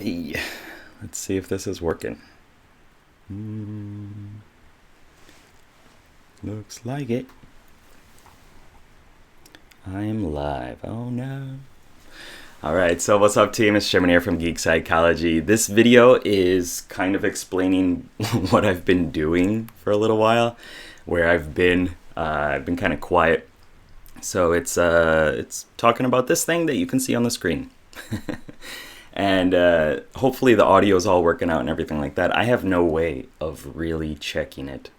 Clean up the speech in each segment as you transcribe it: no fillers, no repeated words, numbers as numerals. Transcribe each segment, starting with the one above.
Hey, let's see if this is working. Looks like it. I am live. Oh no. Alright, so what's up team? It's Sherman here from Geek Psychology. This video is kind of explaining what I've been doing for a little while, where I've been kind of quiet. So it's talking about this thing that you can see on the screen. And hopefully the audio is all working out and everything like that. I have no way of really checking it.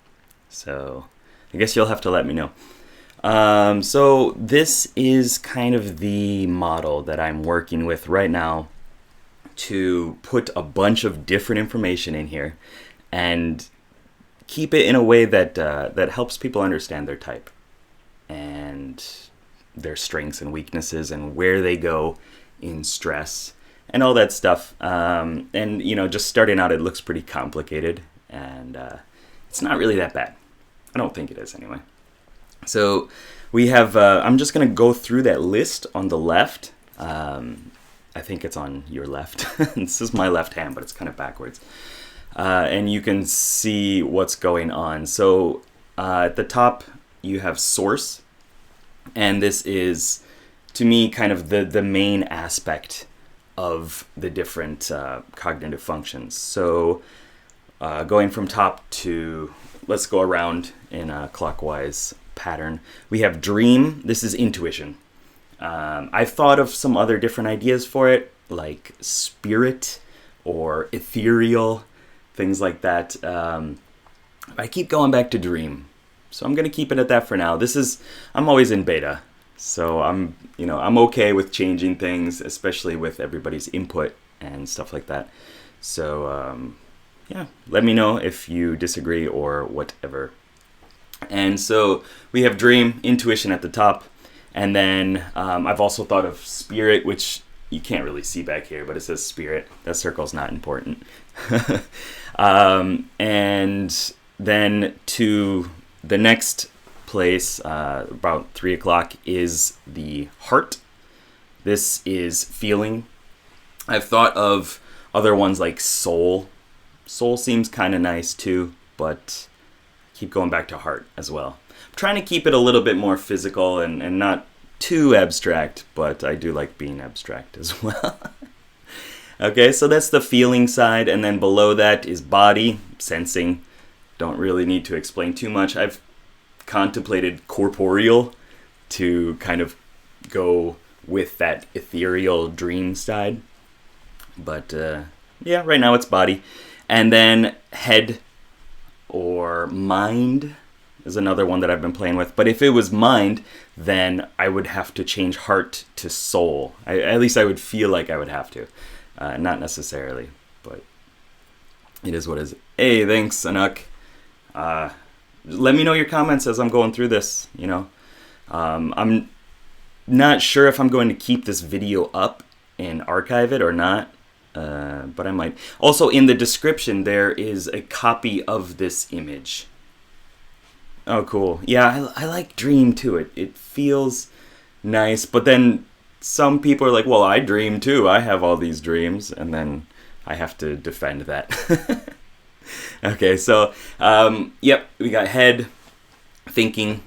So I guess you'll have to let me know. So this is kind of the model that I'm working with right now to put a bunch of different information in here and keep it in a way that that helps people understand their type and their strengths and weaknesses and where they go in stress and all that stuff. And, you know, just starting out, it looks pretty complicated, and it's not really that bad. I don't think it is anyway. So we have, I'm just going to go through that list on the left. I think it's on your left. This is my left hand, but it's kind of backwards. And you can see what's going on. So at the top, you have source. And this is, to me, kind of the main aspect of the different cognitive functions. So going from top to, let's go around in a clockwise pattern. We have dream. This is intuition. I've thought of some other different ideas for it, like spirit or ethereal, things like that. I keep going back to dream. So I'm going to keep it at that for now. I'm always in beta. So I'm okay with changing things, especially with everybody's input and stuff like that. So yeah, let me know if you disagree or whatever. And so we have dream, intuition at the top, and then I've also thought of spirit, which you can't really see back here, but it says spirit. That circle's not important. And then to the next place, about 3 o'clock, is the heart. This is feeling. I've thought of other ones like soul. Soul seems kind of nice too, but keep going back to heart as well. I'm trying to keep it a little bit more physical and not too abstract, but I do like being abstract as well. Okay, so that's the feeling side, and then below that is body, sensing. Don't really need to explain too much. I've contemplated corporeal to kind of go with that ethereal dream side. But yeah, right now it's body. And then head or mind is another one that I've been playing with. But if it was mind, then I would have to change heart to soul. At least I would feel like I would have to. Not necessarily, but it is what it is. Hey, thanks, Anuk. Let me know your comments as I'm going through this, you know. I'm not sure if I'm going to keep this video up and archive it or not, but I might. Also, in the description, there is a copy of this image. Oh, cool. Yeah, I like dream too. It feels nice, but then some people are like, well, I dream too. I have all these dreams, and then I have to defend that. Okay, so, yep, we got head, thinking,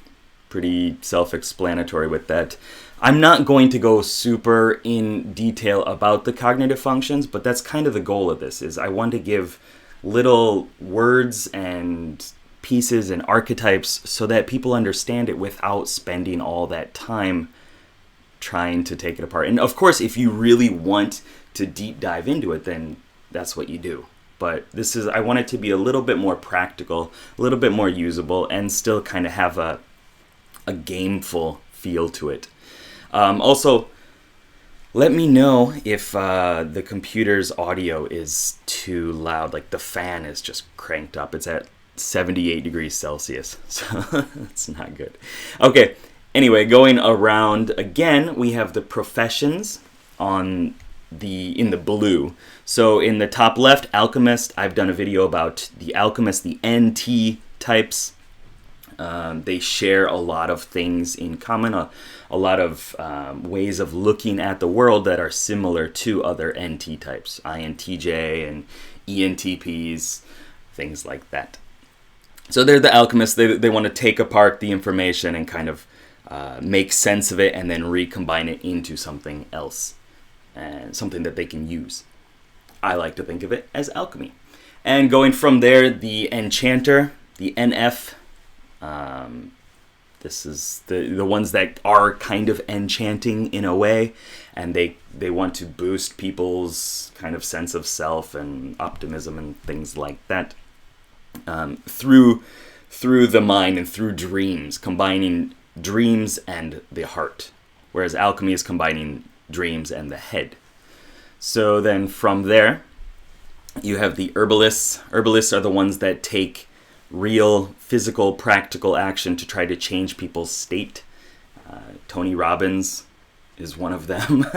pretty self-explanatory with that. I'm not going to go super in detail about the cognitive functions, but that's kind of the goal of this, is I want to give little words and pieces and archetypes so that people understand it without spending all that time trying to take it apart. And of course, if you really want to deep dive into it, then that's what you do. But I want it to be a little bit more practical, a little bit more usable, and still kind of have a gameful feel to it. Also, let me know if the computer's audio is too loud, like the fan is just cranked up. It's at 78 degrees Celsius, so that's not good. Okay, anyway, going around again, we have the professions in the blue. So in the top left, alchemist. I've done a video about the alchemist, the NT types. They share a lot of things in common, a lot of ways of looking at the world that are similar to other NT types, INTJ and ENTPs, things like that. So they're the alchemists. They want to take apart the information and kind of make sense of it and then recombine it into something else, and something that they can use. I like to think of it as alchemy. And going from there, the enchanter, the NF, this is the ones that are kind of enchanting in a way, and they want to boost people's kind of sense of self and optimism and things like that, through the mind and through dreams, combining dreams and the heart, whereas alchemy is combining dreams and the head. So then from there, you have the herbalists. Herbalists are the ones that take real, physical, practical action to try to change people's state. Tony Robbins is one of them.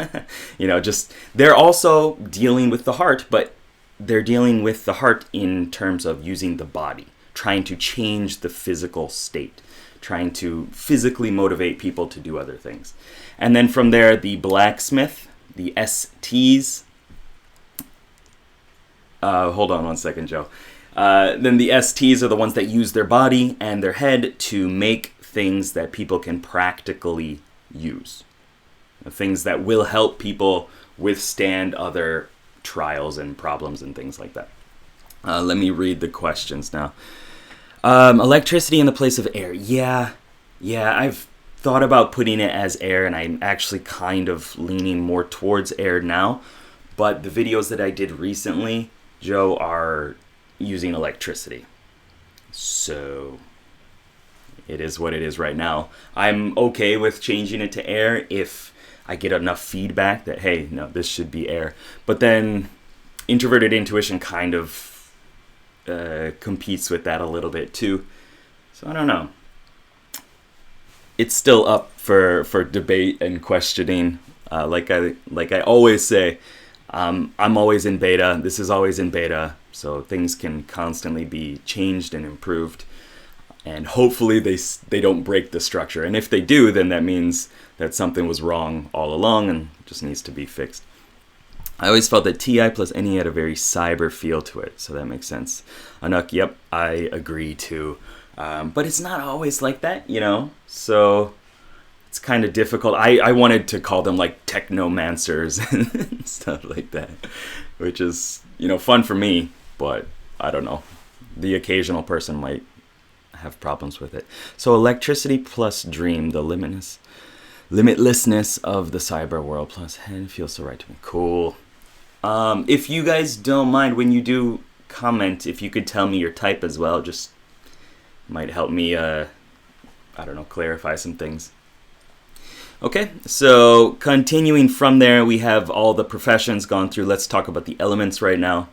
They're also dealing with the heart, but they're dealing with the heart in terms of using the body, trying to change the physical state, trying to physically motivate people to do other things. And then from there, the blacksmith, the STs. Hold on one second, Joe. Then the STs are the ones that use their body and their head to make things that people can practically use. Things that will help people withstand other trials and problems and things like that. Let me read the questions now. Electricity in the place of air. Yeah, I've thought about putting it as air, and I'm actually kind of leaning more towards air now. But the videos that I did recently, Joe, are using electricity. So it is what it is right now. I'm okay with changing it to air if I get enough feedback that, hey, no, this should be air. But then introverted intuition kind of competes with that a little bit too. So I don't know. It's still up for debate and questioning. Like I always say, I'm always in beta. This is always in beta. So things can constantly be changed and improved. And hopefully they don't break the structure. And if they do, then that means that something was wrong all along and just needs to be fixed. I always felt that TI plus NE had a very cyber feel to it. So that makes sense. Anuk, yep, I agree too. But it's not always like that, So it's kind of difficult. I wanted to call them like technomancers and stuff like that, which is, fun for me, but I don't know. The occasional person might have problems with it. So electricity plus dream, the limitlessness of the cyber world plus head feels so right to me. Cool. If you guys don't mind, when you do comment, if you could tell me your type as well, just might help me, clarify some things. Okay, so continuing from there, we have all the professions gone through. Let's talk about the elements right now.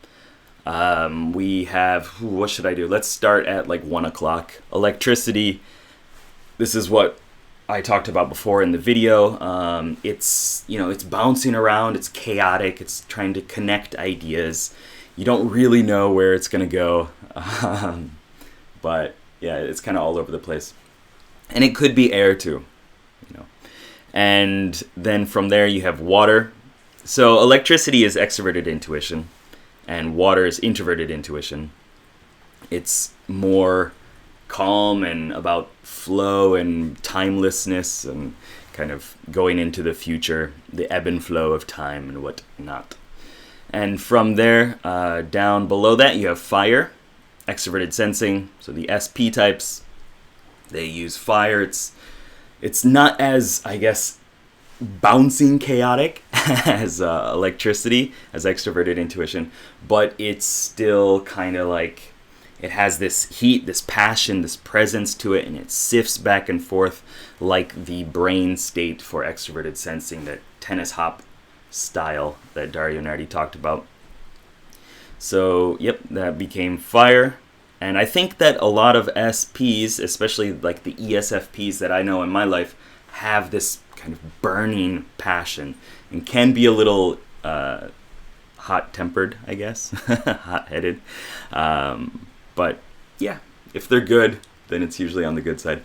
We have, what should I do? Let's start at 1 o'clock. Electricity, this is what I talked about before in the video. It's bouncing around, it's chaotic, it's trying to connect ideas. You don't really know where it's going to go, but yeah, it's kind of all over the place. And it could be air too, And then from there you have water. So electricity is extroverted intuition, and water is introverted intuition. It's more calm and about flow and timelessness and kind of going into the future, the ebb and flow of time and whatnot. And from there, down below that, you have fire, extroverted sensing. So the SP types, they use fire. It's not as, I guess, bouncing chaotic as electricity, as extroverted intuition, but it's still kind of like, it has this heat, this passion, this presence to it, and it sifts back and forth like the brain state for extroverted sensing, that tennis hop style that Dario Nardi talked about. So, yep, that became fire. And I think that a lot of SPs, especially like the ESFPs that I know in my life, have this kind of burning passion and can be a little hot-tempered, I guess, hot-headed. But yeah, if they're good, then it's usually on the good side.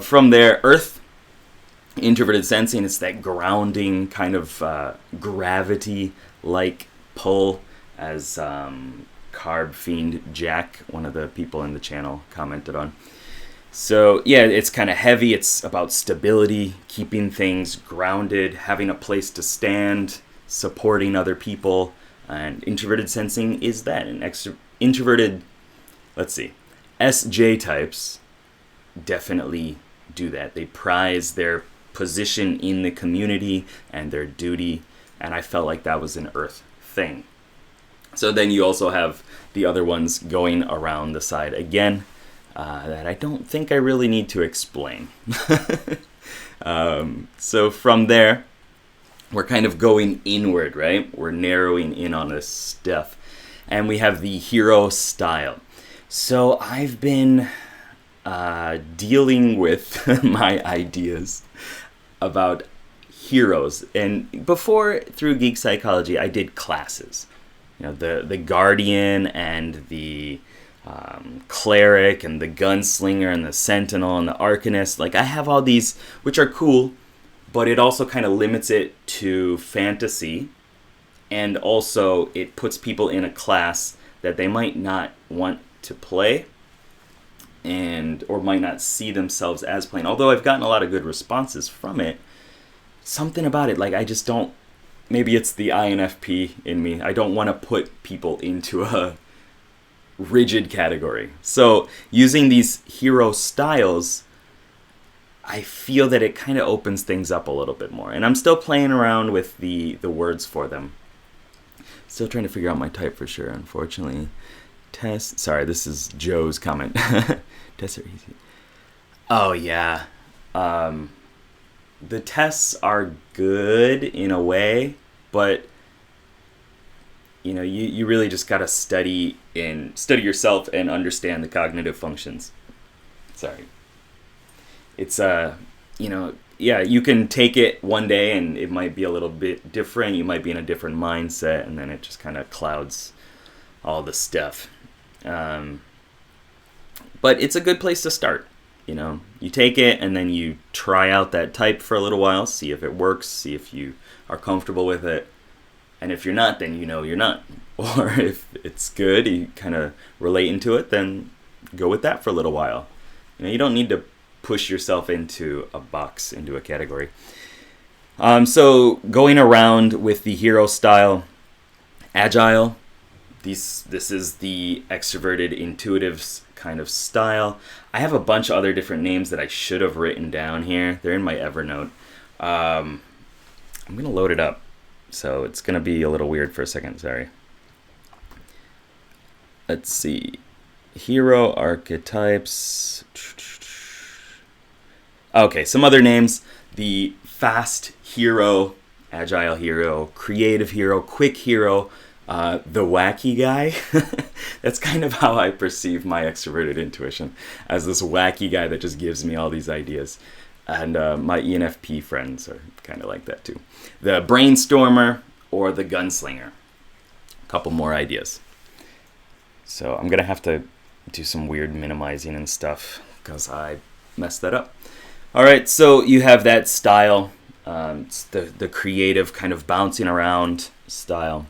From there, Earth, introverted sensing, it's that grounding kind of gravity-like pull, as Carb Fiend Jack, one of the people in the channel, commented on. So yeah, it's kind of heavy. It's about stability, keeping things grounded, having a place to stand, supporting other people. And introverted sensing is that. And introverted, SJ types definitely do that. They prize their position in the community and their duty. And I felt like that was an Earth thing. So then you also have the other ones going around the side again. That I don't think I really need to explain. So from there, we're kind of going inward, right? We're narrowing in on this stuff. And we have the hero style. So I've been dealing with my ideas about heroes. And before, through Geek Psychology, I did classes. You know, the Guardian and the Cleric and the Gunslinger and the Sentinel and the Arcanist. Like, I have all these, which are cool, but it also kind of limits it to fantasy, and also it puts people in a class that they might not want to play or might not see themselves as playing. Although I've gotten a lot of good responses from it, something about it, like, I just don't, maybe it's the INFP in me. I don't want to put people into a rigid category. So using these hero styles, I feel that it kind of opens things up a little bit more. And I'm still playing around with the words for them. Still trying to figure out my type for sure, unfortunately. Sorry, this is Joe's comment. Tests are easy. Oh, yeah. The tests are good in a way, but you know, you really just got to study yourself and understand the cognitive functions. Sorry. It's, you can take it one day and it might be a little bit different. You might be in a different mindset, and then it just kind of clouds all the stuff. But it's a good place to start. You know, you take it and then you try out that type for a little while, see if it works, see if you are comfortable with it. And if you're not, then you know you're not. Or if it's good, you kind of relate into it, then go with that for a little while. You know, you don't need to push yourself into a box, into a category. So going around with the hero style, agile, this is the extroverted intuitives kind of style. I have a bunch of other different names that I should have written down here. They're in my Evernote. I'm going to load it up. So it's going to be a little weird for a second, sorry. Let's see. Hero archetypes. Okay, some other names. The fast hero, agile hero, creative hero, quick hero, the wacky guy. That's kind of how I perceive my extroverted intuition, as this wacky guy that just gives me all these ideas. And my ENFP friends are kind of like that too. The brainstormer or the gunslinger. A couple more ideas. So I'm going to have to do some weird minimizing and stuff because I messed that up. All right, so you have that style. It's the creative kind of bouncing around style.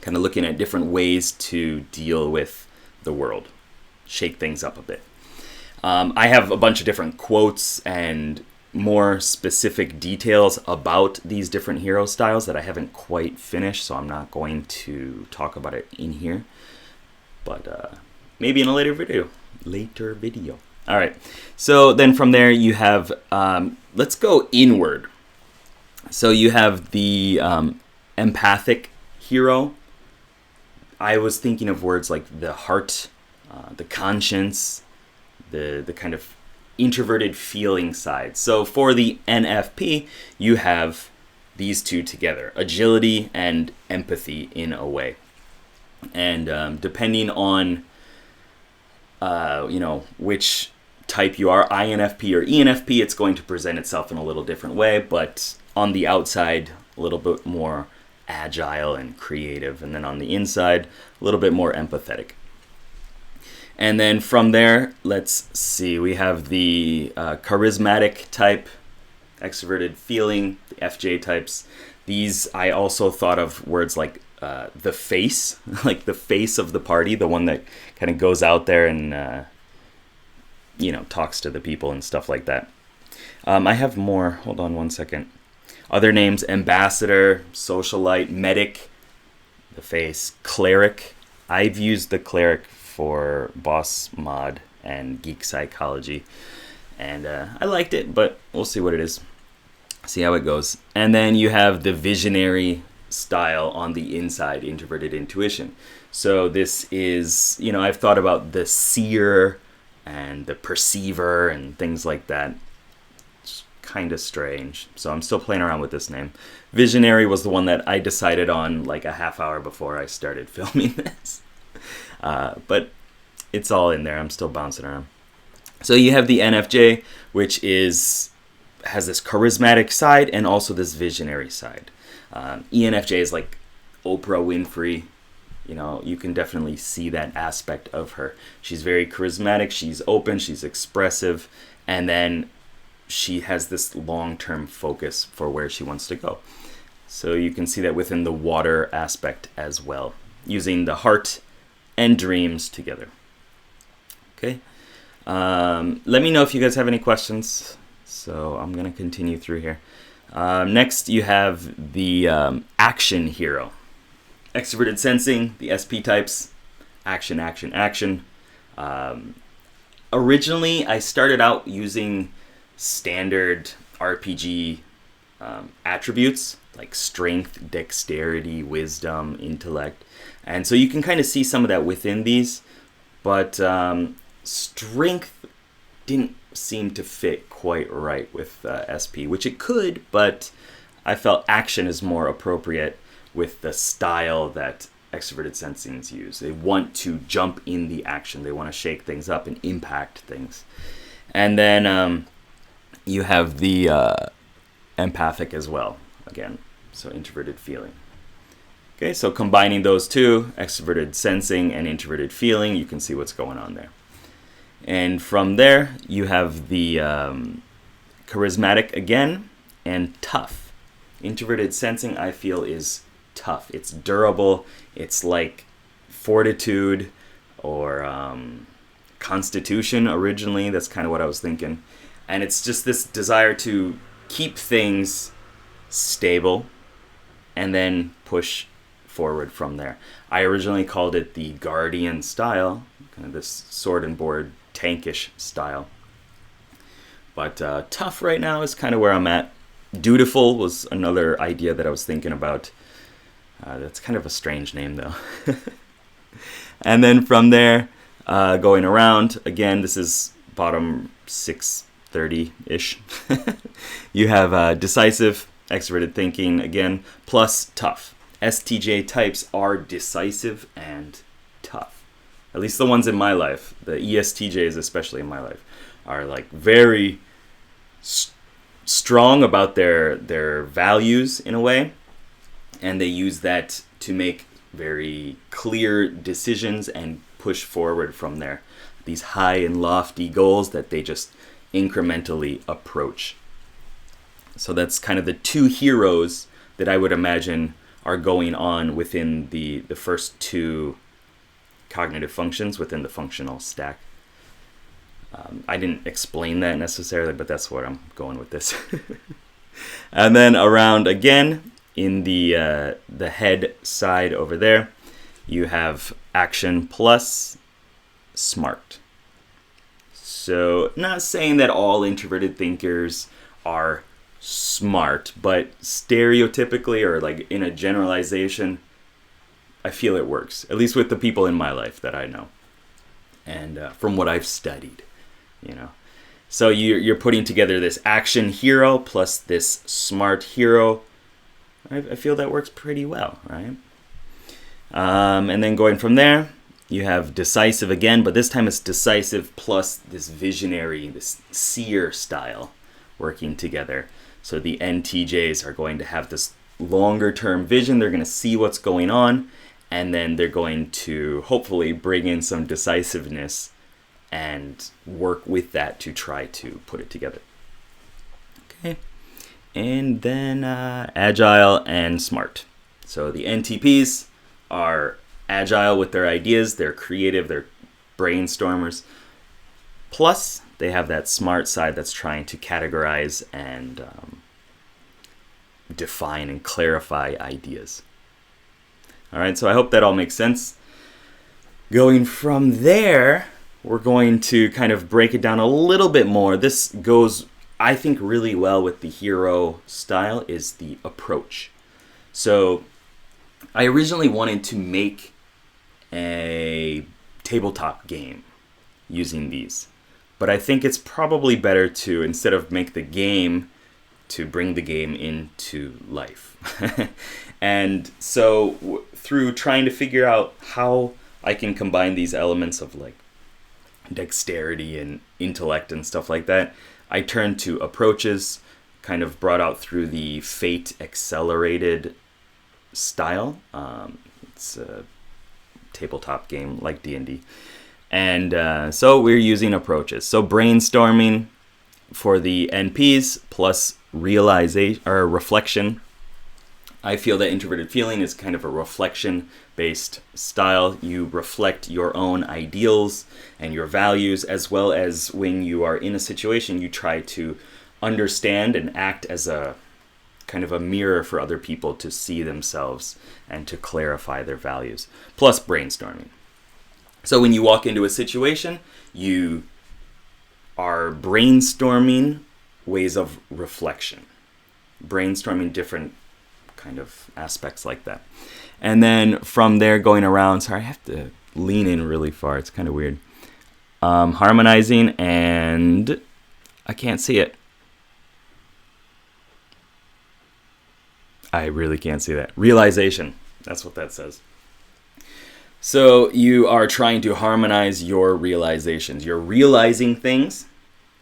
Kind of looking at different ways to deal with the world. Shake things up a bit. I have a bunch of different quotes and more specific details about these different hero styles that I haven't quite finished, so I'm not going to talk about it in here. But maybe in a later video. All right. So then from there you have, let's go inward. So you have the empathic hero. I was thinking of words like the heart, the conscience, the kind of introverted feeling side. So for the NFP, you have these two together, agility and empathy in a way. And depending on, which type you are, INFP or ENFP, it's going to present itself in a little different way, but on the outside, a little bit more agile and creative, and then on the inside, a little bit more empathetic. And then from there, let's see, we have the charismatic type, extroverted feeling, the FJ types. These, I also thought of words like the face, like the face of the party, the one that kind of goes out there and, talks to the people and stuff like that. I have more. Hold on one second. Other names: ambassador, socialite, medic, the face, cleric. I've used the cleric for Boss Mod and Geek Psychology, and I liked it, but we'll see what it is. See how it goes. And then you have the visionary style on the inside, introverted intuition. So this is, I've thought about the seer and the perceiver and things like that. It's kind of strange. So I'm still playing around with this name. Visionary was the one that I decided on like a half hour before I started filming this. But it's all in there. I'm still bouncing around. So you have the NFJ, which has this charismatic side and also this visionary side. ENFJ is like Oprah Winfrey. You can definitely see that aspect of her. She's very charismatic, she's open, she's expressive, and then she has this long-term focus for where she wants to go. So you can see that within the water aspect as well, using the heart and dreams together. Okay. Let me know if you guys have any questions. So I'm going to continue through here. Next, you have the action hero. Extroverted sensing, the SP types, action, action, action. Originally, I started out using standard RPG attributes like strength, dexterity, wisdom, intellect. And so you can kind of see some of that within these. But strength didn't seem to fit quite right with SP, which it could, but I felt action is more appropriate with the style that extroverted sensings use. They want to jump in the action. They want to shake things up and impact things. And then you have the empathic as well, again, so introverted feeling. Okay, so combining those two, extroverted sensing and introverted feeling, you can see what's going on there. And from there, you have the charismatic again and tough. Introverted sensing, I feel, is tough. It's durable. It's like fortitude or constitution originally. That's kind of what I was thinking. And it's just this desire to keep things stable and then push forward from there. I originally called it the guardian style, kind of this sword and board tankish style. But tough right now is kind of where I'm at. Dutiful was another idea that I was thinking about. That's kind of a strange name, though. And then from there, going around, again, this is bottom 630-ish. You have decisive, extroverted thinking, again, plus tough. STJ types are decisive and tough. At least the ones in my life, the ESTJs especially in my life, are like very strong about their values in a way, and they use that to make very clear decisions and push forward from there. These high and lofty goals that they just incrementally approach. So that's kind of the two heroes that I would imagine are going on within the first two cognitive functions within the functional stack. I didn't explain that necessarily, but that's where I'm going with this. And then around again, in the head side over there, you have action plus smart. So not saying that all introverted thinkers are smart, but stereotypically or like in a generalization, I feel it works, at least with the people in my life that I know and from what I've studied, So you're putting together this action hero plus this smart hero. I feel that works pretty well, right? And then going from there, you have decisive again, but this time it's decisive plus this visionary, this seer style working together. So the NTJs are going to have this longer term vision. They're going to see what's going on, and then they're going to hopefully bring in some decisiveness and work with that to try to put it together. Okay. And then agile and smart. So the NTPs are agile with their ideas, they're creative, they're brainstormers. Plus, they have that smart side that's trying to categorize and define and clarify ideas. All right, so I hope that all makes sense. Going from there, we're going to kind of break it down a little bit more. This goes, I think, really well with the hero style, is the approach. So I originally wanted to make a tabletop game using these, but I think it's probably better to, instead of make the game, to bring the game into life. And so through trying to figure out how I can combine these elements of like dexterity and intellect and stuff like that, I turned to approaches, kind of brought out through the Fate accelerated style. It's a tabletop game like D&D. And so we're using approaches. So brainstorming for the NPs plus realization or reflection. I feel that introverted feeling is kind of a reflection-based style. You reflect your own ideals and your values, as well as when you are in a situation, you try to understand and act as a kind of a mirror for other people to see themselves and to clarify their values, plus brainstorming. So when you walk into a situation, you are brainstorming ways of reflection, brainstorming different kind of aspects like that. And then from there going around, sorry, I have to lean in really far. It's kind of weird. Harmonizing and I can't see it. I really can't see that. Realization. That's what that says. So you are trying to harmonize your realizations. You're realizing things,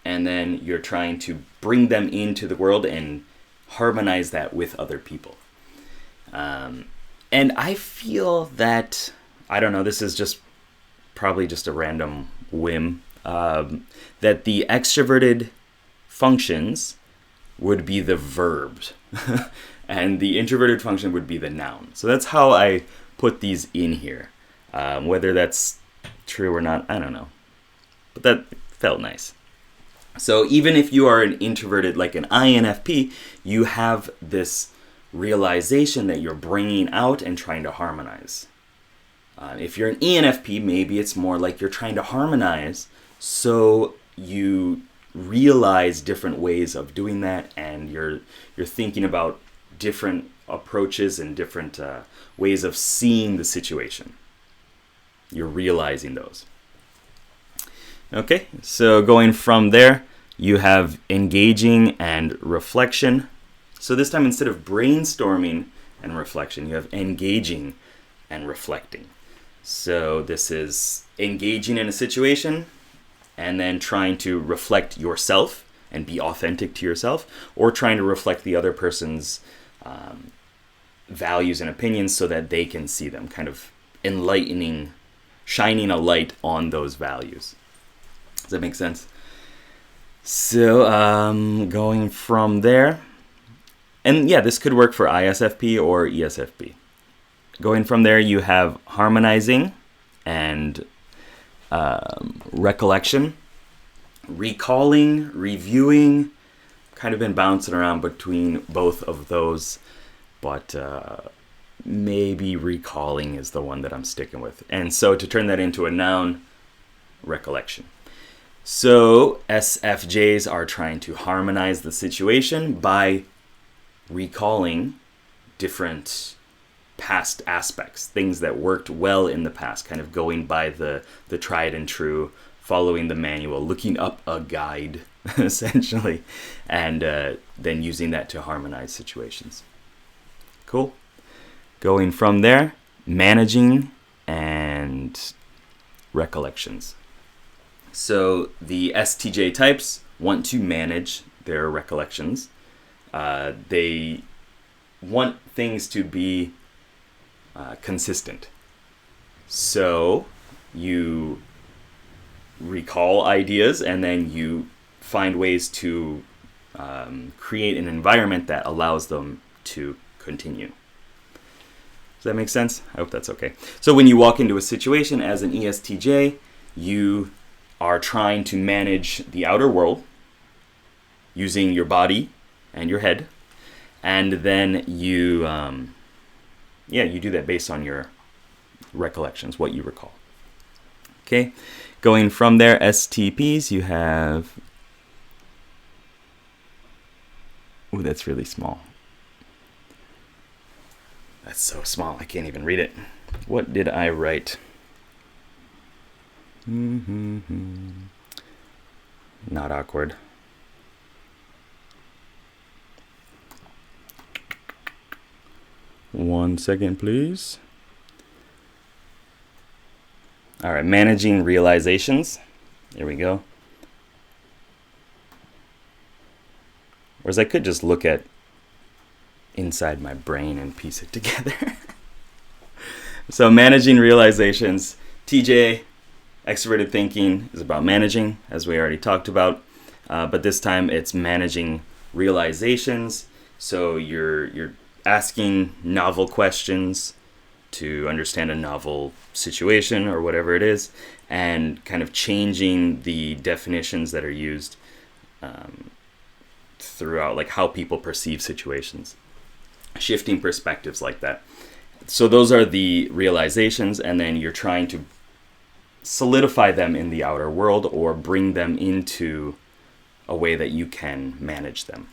and then you're trying to bring them into the world and harmonize that with other people. And I feel that, I don't know, this is just probably just a random whim, that the extroverted functions would be the verbs, and the introverted function would be the noun. So that's how I put these in here. Whether that's true or not, I don't know. But that felt nice. So even if you are an introverted, like an INFP, you have this realization that you're bringing out and trying to harmonize. If you're an ENFP, maybe it's more like you're trying to harmonize, so you realize different ways of doing that, and you're thinking about different approaches and different ways of seeing the situation. You're realizing those. Okay, so going from there, you have engaging and reflection. So this time, instead of brainstorming and reflection, you have engaging and reflecting. So this is engaging in a situation and then trying to reflect yourself and be authentic to yourself, or trying to reflect the other person's values and opinions so that they can see them, kind of enlightening, shining a light on those values. Does that make sense? So going from there, and yeah, this could work for ISFP or ESFP. Going from there, you have harmonizing and recollection, recalling, reviewing. Kind of been bouncing around between both of those, but maybe recalling is the one that I'm sticking with. And so to turn that into a noun, recollection. So SFJs are trying to harmonize the situation by recalling different past aspects, things that worked well in the past, kind of going by the tried and true, following the manual, looking up a guide, essentially, and then using that to harmonize situations. Cool. Going from there, managing and recollections. So the STJ types want to manage their recollections. They want things to be consistent. So you recall ideas, and then you find ways to create an environment that allows them to continue. Does that make sense? I hope that's okay. So when you walk into a situation as an ESTJ, you are trying to manage the outer world using your body and your head, and then you do that based on your recollections, what you recall. Okay, going from there, STPs, you have... Ooh, that's really small. That's so small, I can't even read it. What did I write? Not awkward. One second, please. All right, managing realizations. There we go. Whereas I could just look at inside my brain and piece it together. So managing realizations. TJ, extroverted thinking, is about managing, as we already talked about. But this time it's managing realizations. So you're asking novel questions to understand a novel situation or whatever it is, and kind of changing the definitions that are used throughout, like how people perceive situations, shifting perspectives like that. So those are the realizations, and then you're trying to solidify them in the outer world or bring them into a way that you can manage them.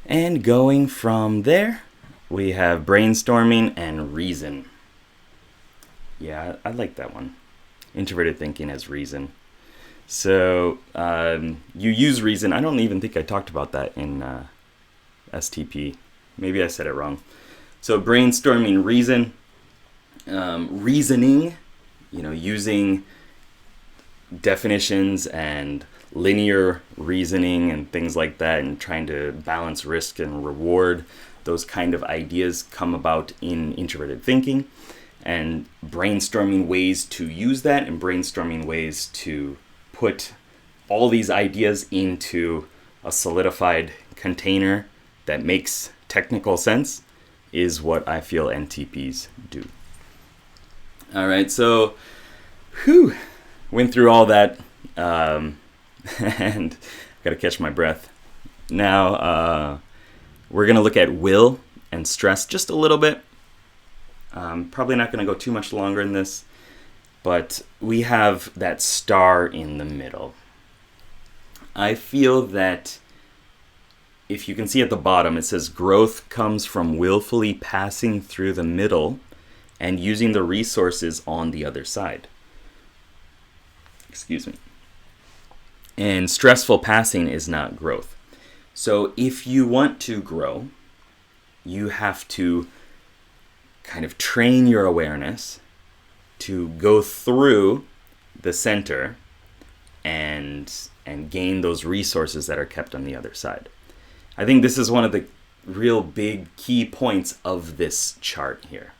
And going from there, we have brainstorming and reason. Yeah, I like that one. Introverted thinking as reason. So you use reason. I don't even think I talked about that in STP. Maybe I said it wrong. So brainstorming, reason, reasoning, using definitions and linear reasoning and things like that, and trying to balance risk and reward. Those kind of ideas come about in introverted thinking, and brainstorming ways to use that, and brainstorming ways to put all these ideas into a solidified container that makes technical sense is what I feel NTPs do. All right, so went through all that, and got to catch my breath. Now, we're going to look at will and stress just a little bit. Probably not going to go too much longer in this, but we have that star in the middle. I feel that if you can see at the bottom, it says growth comes from willfully passing through the middle and using the resources on the other side. Excuse me. And stressful passing is not growth. So if you want to grow, you have to kind of train your awareness to go through the center and gain those resources that are kept on the other side. I think this is one of the real big key points of this chart here,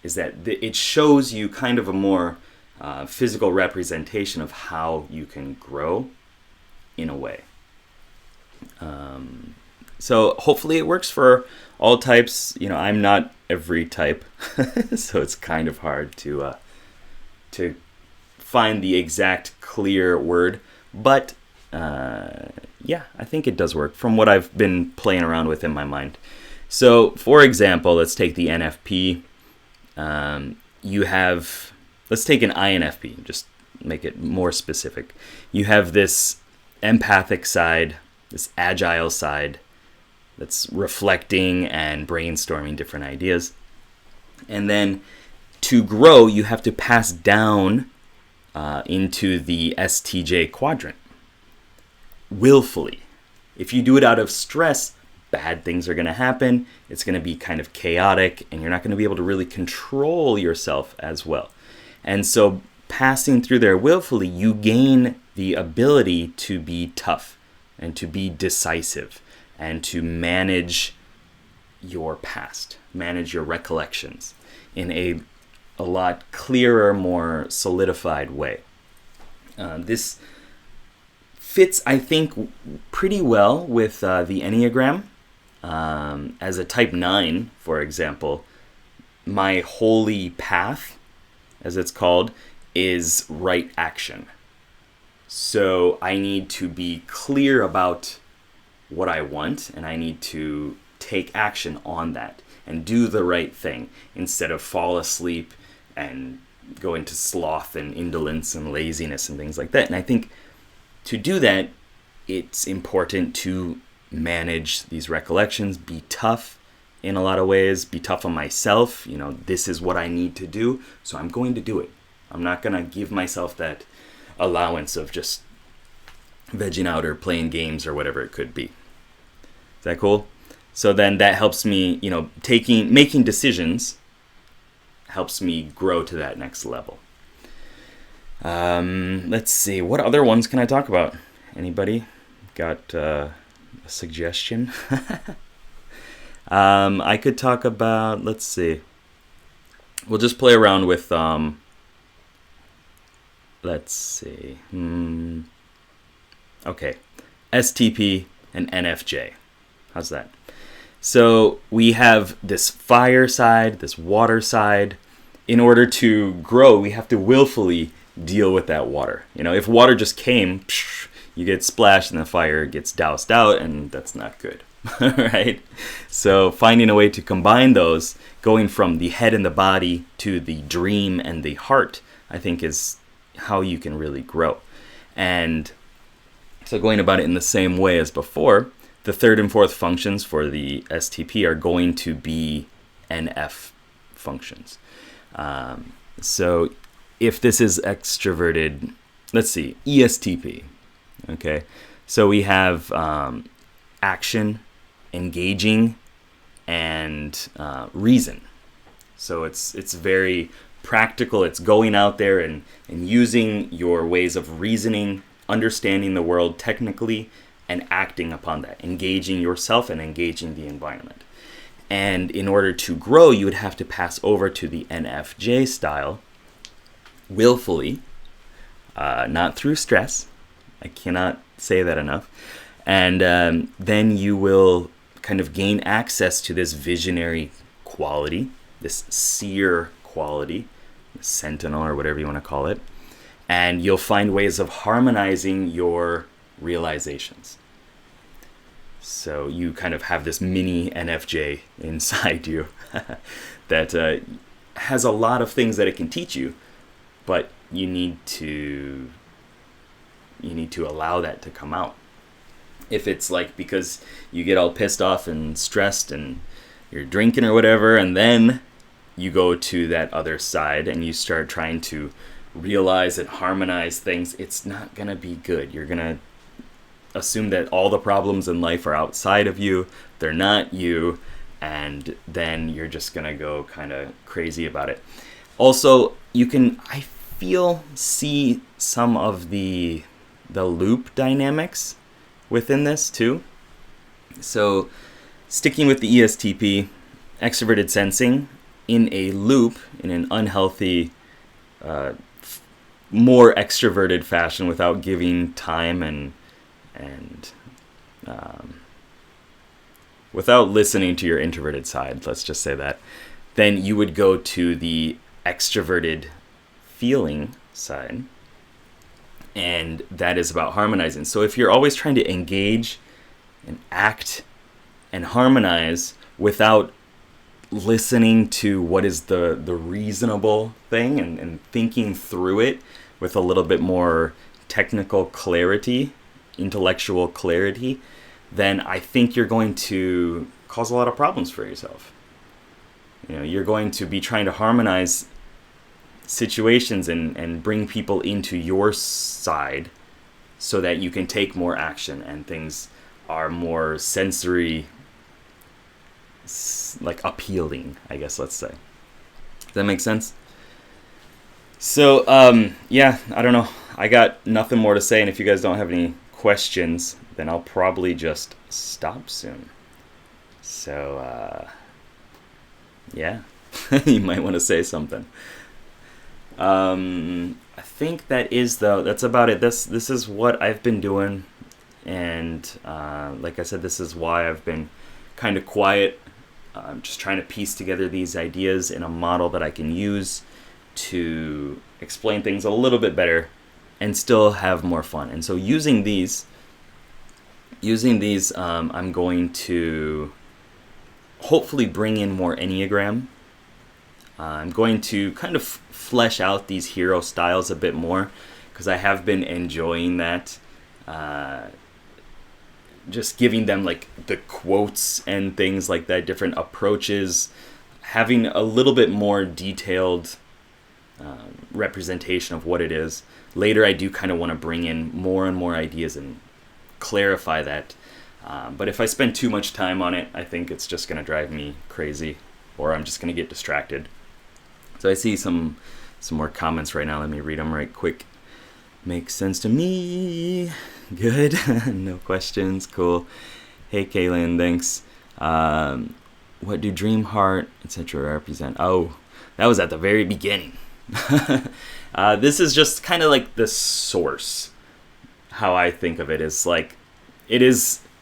is that it shows you kind of a more physical representation of how you can grow in a way. So hopefully it works for all types. I'm not every type, so it's kind of hard to find the exact clear word. But yeah, I think it does work from what I've been playing around with in my mind. So for example, let's take the NFP. Let's take an INFP, just make it more specific. You have this empathic side, this agile side that's reflecting and brainstorming different ideas. And then to grow, you have to pass down into the STJ quadrant willfully. If you do it out of stress, bad things are going to happen. It's going to be kind of chaotic, and you're not going to be able to really control yourself as well. And so passing through there willfully, you gain the ability to be tough and to be decisive and to manage your past, manage your recollections in a lot clearer, more solidified way. This fits, I think, pretty well with the Enneagram. As a type 9, for example, my holy path, as it's called, is right action. So I need to be clear about what I want, and I need to take action on that and do the right thing instead of fall asleep and go into sloth and indolence and laziness and things like that. And I think to do that, it's important to manage these recollections, be tough in a lot of ways, be tough on myself. This is what I need to do, so I'm going to do it. I'm not going to give myself that allowance of just vegging out or playing games or whatever it could be. Is that cool? So then that helps me, making decisions helps me grow to that next level. Let's see, what other ones can I talk about? Anybody got a suggestion? I could talk about, let's see. We'll just play around with, let's see. Okay, STP and NFJ. How's that? So we have this fire side, this water side. In order to grow, we have to willfully deal with that water. If water just came, you get splashed and the fire gets doused out, and that's not good, right? So finding a way to combine those, going from the head and the body to the dream and the heart, I think is how you can really grow. And so going about it in the same way as before, the third and fourth functions for the STP are going to be NF functions. So if this is extroverted, let's see, ESTP. Okay, so we have action, engaging, and reason. So it's very practical. It's going out there and using your ways of reasoning, understanding the world technically, and acting upon that, engaging yourself and engaging the environment. And in order to grow, you would have to pass over to the NFJ style willfully, not through stress. I cannot say that enough. And then you will kind of gain access to this visionary quality, this seer quality, sentinel or whatever you want to call it. And you'll find ways of harmonizing your realizations. So you kind of have this mini NFJ inside you that has a lot of things that it can teach you, but you need to allow that to come out. If it's like because you get all pissed off and stressed and you're drinking or whatever, and then you go to that other side and you start trying to realize and harmonize things, it's not going to be good. You're going to assume that all the problems in life are outside of you, they're not you, and then you're just going to go kind of crazy about it. Also, you can, I feel, see some of the loop dynamics within this too. So sticking with the ESTP, extroverted sensing in a loop, in an unhealthy, more extroverted fashion without giving time and without listening to your introverted side, let's just say that, then you would go to the extroverted feeling side, and that is about harmonizing. So if you're always trying to engage and act and harmonize without listening to what is the reasonable thing and thinking through it with a little bit more technical clarity, intellectual clarity, then I think you're going to cause a lot of problems for yourself. You're going to be trying to harmonize situations and bring people into your side so that you can take more action and things are more sensory, like appealing, I guess, let's say. Does that make sense? So, yeah, I don't know. I got nothing more to say, and if you guys don't have any questions, then I'll probably just stop soon. So, yeah, you might want to say something. I think that's about it. This is what I've been doing, and like I said, this is why I've been kind of quiet. I'm just trying to piece together these ideas in a model that I can use to explain things a little bit better and still have more fun. And so using these, I'm going to hopefully bring in more Enneagram. I'm going to kind of flesh out these hero styles a bit more because I have been enjoying that. Just giving them like the quotes and things like that, different approaches, having a little bit more detailed representation of what it is. Later, I do kind of want to bring in more and more ideas and clarify that. But if I spend too much time on it, I think it's just going to drive me crazy, or I'm just going to get distracted. So I see some more comments right now. Let me read them right quick. Makes sense to me. Good. No questions. Cool. Hey, Kaylin, thanks. What do dream, heart, etc. represent? Oh, that was at the very beginning. This is just kind of like the source. How I think of it is like,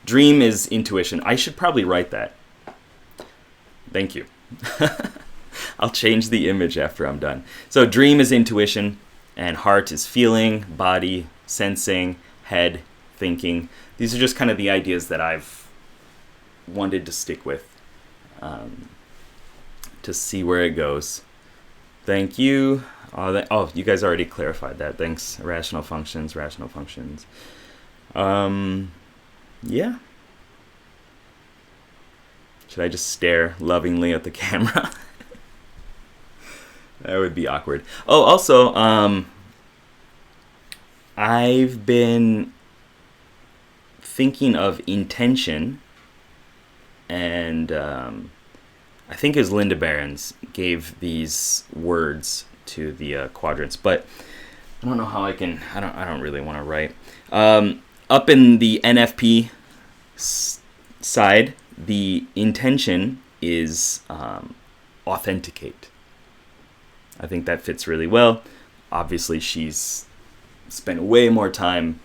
dream is intuition. I should probably write that. Thank you. I'll change the image after I'm done. So dream is intuition, and heart is feeling, body, sensing, head, thinking. These are just kind of the ideas that I've wanted to stick with to see where it goes. Thank you. You guys already clarified that. Thanks. Rational functions. Yeah. Should I just stare lovingly at the camera? That would be awkward. Oh, also, I've been thinking of intention, and I think it was Linda Behrens gave these words to the quadrants, but I don't know how I don't really want to write. Up in the NFP side, the intention is authenticate. I think that fits really well. Obviously, she's spent way more time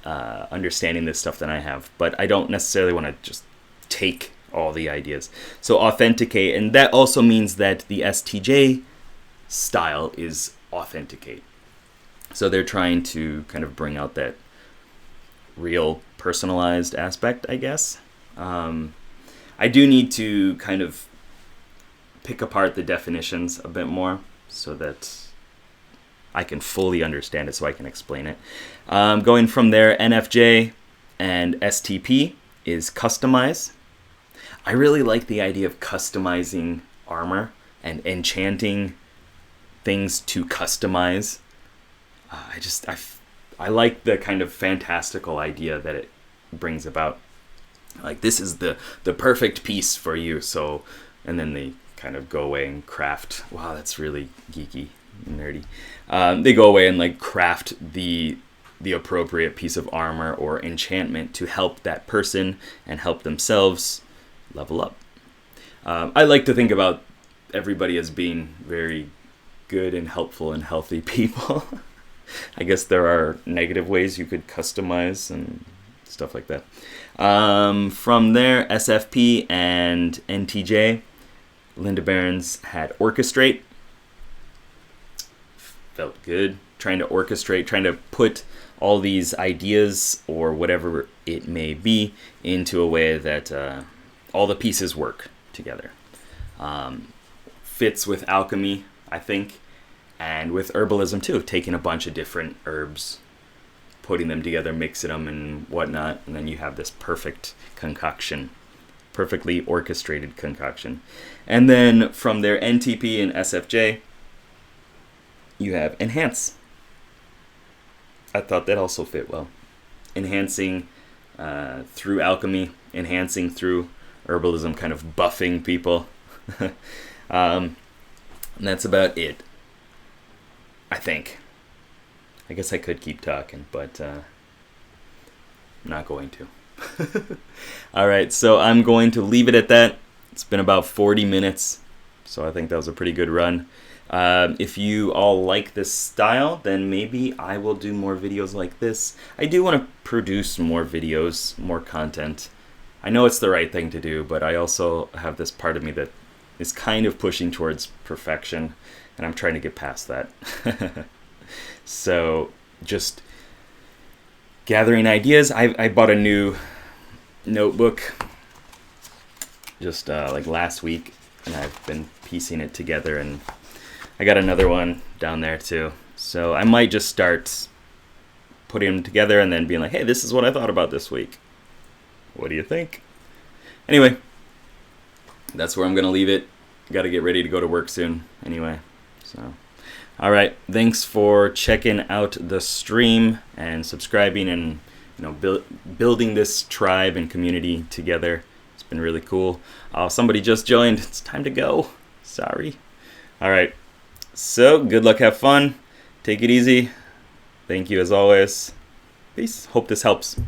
understanding this stuff than I have, but I don't necessarily want to just take all the ideas. So authenticate, and that also means that the STJ style is authenticate. So they're trying to kind of bring out that real personalized aspect, I guess. I do need to kind of pick apart the definitions a bit more so that I can fully understand it, so I can explain it. Going from there, NFJ and STP is customize. I really like the idea of customizing armor and enchanting things to customize. I like the kind of fantastical idea that it brings about. Like, this is the perfect piece for you. So, and then they kind of go away and craft. Wow, that's really geeky, nerdy. They go away and like craft the appropriate piece of armor or enchantment to help that person and help themselves level up. I like to think about everybody as being very good and helpful and healthy people. I guess there are negative ways you could customize and stuff like that. From there, SFP and NTJ, Linda Behrens had orchestrate. Felt good. Trying to orchestrate, trying to put all these ideas or whatever it may be into a way that all the pieces work together. Fits with alchemy, I think, and with herbalism too, taking a bunch of different herbs, putting them together, mixing them and whatnot, and then you have this perfect concoction, perfectly orchestrated concoction. And then from there, NTP and SFJ, you have enhance. I thought that also fit well. Enhancing through alchemy, enhancing through herbalism, kind of buffing people. And that's about it, I think. I guess I could keep talking, but I'm not going to. All right, so I'm going to leave it at that. It's been about 40 minutes, so I think that was a pretty good run. If you all like this style, then maybe I will do more videos like this. I do want to produce more videos, more content. I know it's the right thing to do, but I also have this part of me that is kind of pushing towards perfection, and I'm trying to get past that. So just gathering ideas. I bought a new notebook just like last week, and I've been piecing it together, and I got another one down there too. So I might just start putting them together and then being like, hey, this is what I thought about this week. What do you think? Anyway, that's where I'm going to leave it. Got to get ready to go to work soon anyway. So, all right. Thanks for checking out the stream and subscribing and building this tribe and community together. It's been really cool. Somebody just joined. It's time to go. Sorry. All right. So, good luck. Have fun. Take it easy. Thank you as always. Peace. Hope this helps.